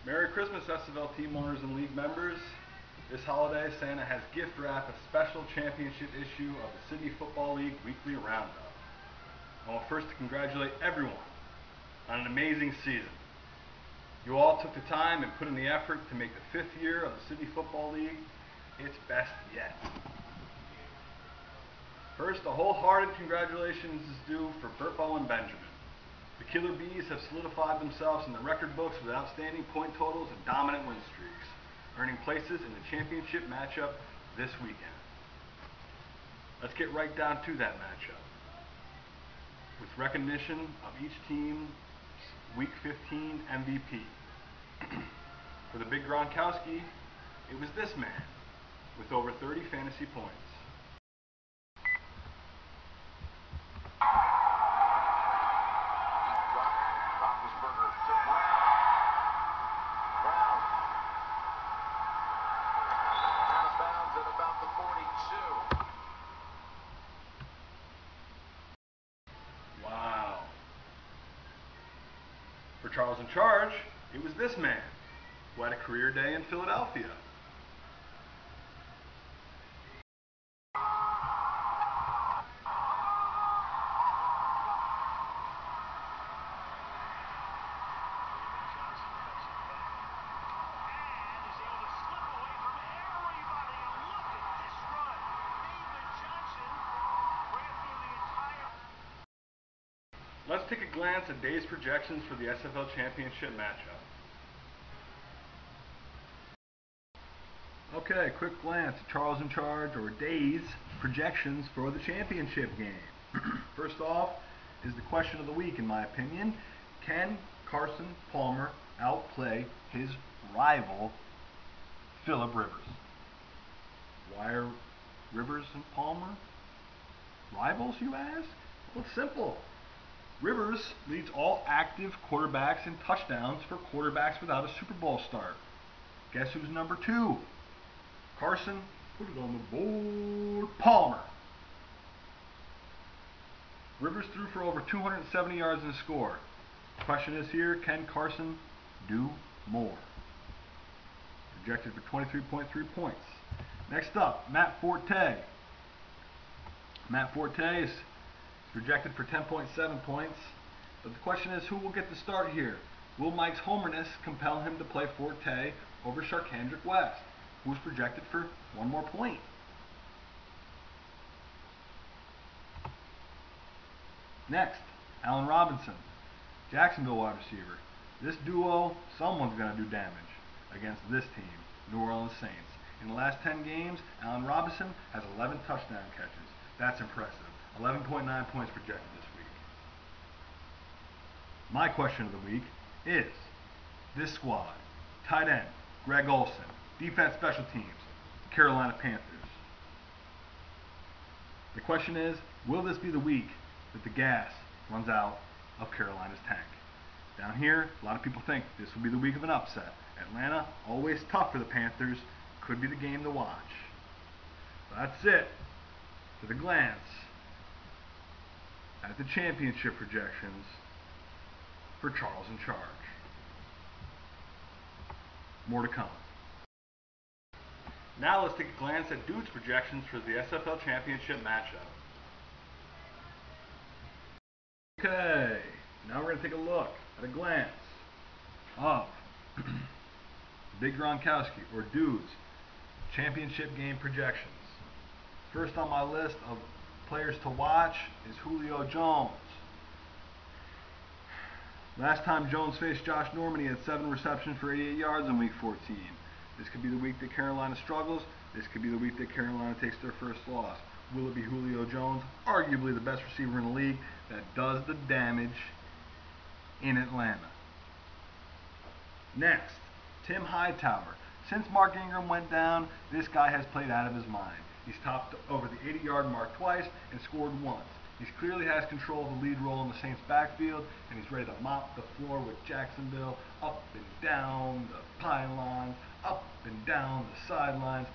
Merry Christmas, SFL team owners and league members. This holiday, Santa has gift wrapped a special championship issue of the Sidney Football League Weekly Roundup. I want first to congratulate everyone on an amazing season. You all took the time and put in the effort to make the 5th year of the Sidney Football League its best yet. First, a wholehearted congratulations is due for Burpo and Benjamin. The Killer Bees have solidified themselves in the record books with outstanding point totals and dominant win streaks, earning places in the championship matchup this weekend. Let's get right down to that matchup, with recognition of each team's Week 15 MVP. For the big Gronkowski, it was this man, with over 30 fantasy points. Wow. For Charles in Charge, it was this man, who had a career day in Philadelphia. Let's take a glance at Day's projections for the SFL Championship matchup. Okay, quick glance at Charles in Charge, or Day's projections for the championship game. First off is the question of the week, in my opinion. Can Carson Palmer outplay his rival, Phillip Rivers? Why are Rivers and Palmer rivals, you ask? Well, it's simple. Rivers leads all active quarterbacks in touchdowns for quarterbacks without a Super Bowl start. Guess who's number 2? Carson, put it on the board, Palmer. Rivers threw for over 270 yards and score. The question is here, can Carson do more? Projected for 23.3 points. Next up, Matt Forte. Matt Forte is projected for 10.7 points, but the question is, who will get the start here? Will Mike's homerness compel him to play Forte over Sharkandrick West, who's projected for 1 more point? Next, Allen Robinson, Jacksonville wide receiver. This duo, someone's going to do damage against this team, New Orleans Saints. In the last 10 games, Allen Robinson has 11 touchdown catches. That's impressive. 11.9 points projected this week. My question of the week is, this squad: tight end, Greg Olsen; defense, special teams, Carolina Panthers. The question is, will this be the week that the gas runs out of Carolina's tank? Down here, a lot of people think this will be the week of an upset. Atlanta, always tough for the Panthers, could be the game to watch. So that's it for the glance at the championship projections for Charles in Charge. More to come. Now let's take a glance at Dude's projections for the SFL Championship matchup. Okay, now we're going to take a look at a glance of Big Gronkowski, or Dude's championship game projections. First on my list of players to watch is Julio Jones. Last time Jones faced Josh Norman, he had 7 receptions for 88 yards in Week 14. This could be the week that Carolina struggles. This could be the week that Carolina takes their first loss. Will it be Julio Jones, arguably the best receiver in the league, that does the damage in Atlanta? Next, Tim Hightower. Since Mark Ingram went down, this guy has played out of his mind. He's topped over the 80-yard mark twice and scored once. He clearly has control of the lead role in the Saints' backfield, and he's ready to mop the floor with Jacksonville, up and down the pylons, up and down the sidelines,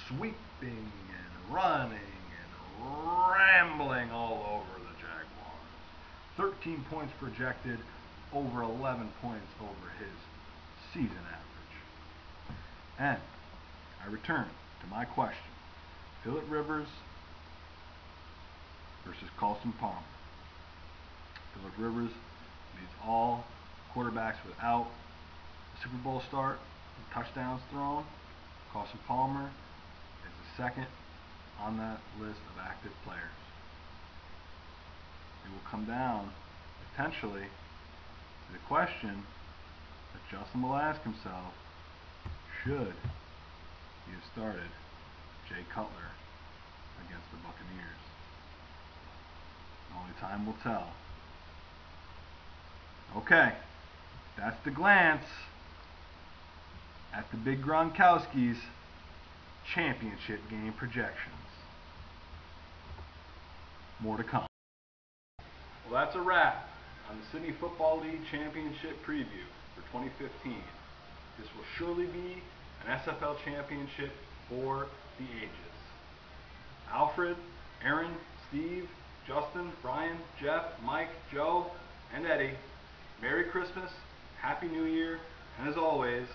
sweeping and running and rambling all over the Jaguars. 13 points projected, over 11 points over his season average. And I return to my question. Phillip Rivers versus Carson Palmer. Phillip Rivers leads all quarterbacks without a Super Bowl start and touchdowns thrown. Carson Palmer is the second on that list of active players. It will come down, potentially, to the question that Justin will ask himself: should he have started Jay Cutler against the Buccaneers? Only time will tell. Okay, that's the glance at the big Gronkowski's championship game projections. More to come. Well, that's a wrap on the Sidney Football League Championship Preview for 2015. This will surely be an SFL Championship for the ages. Alfred, Aaron, Steve, Justin, Brian, Jeff, Mike, Joe, and Eddie, Merry Christmas, Happy New Year, and as always,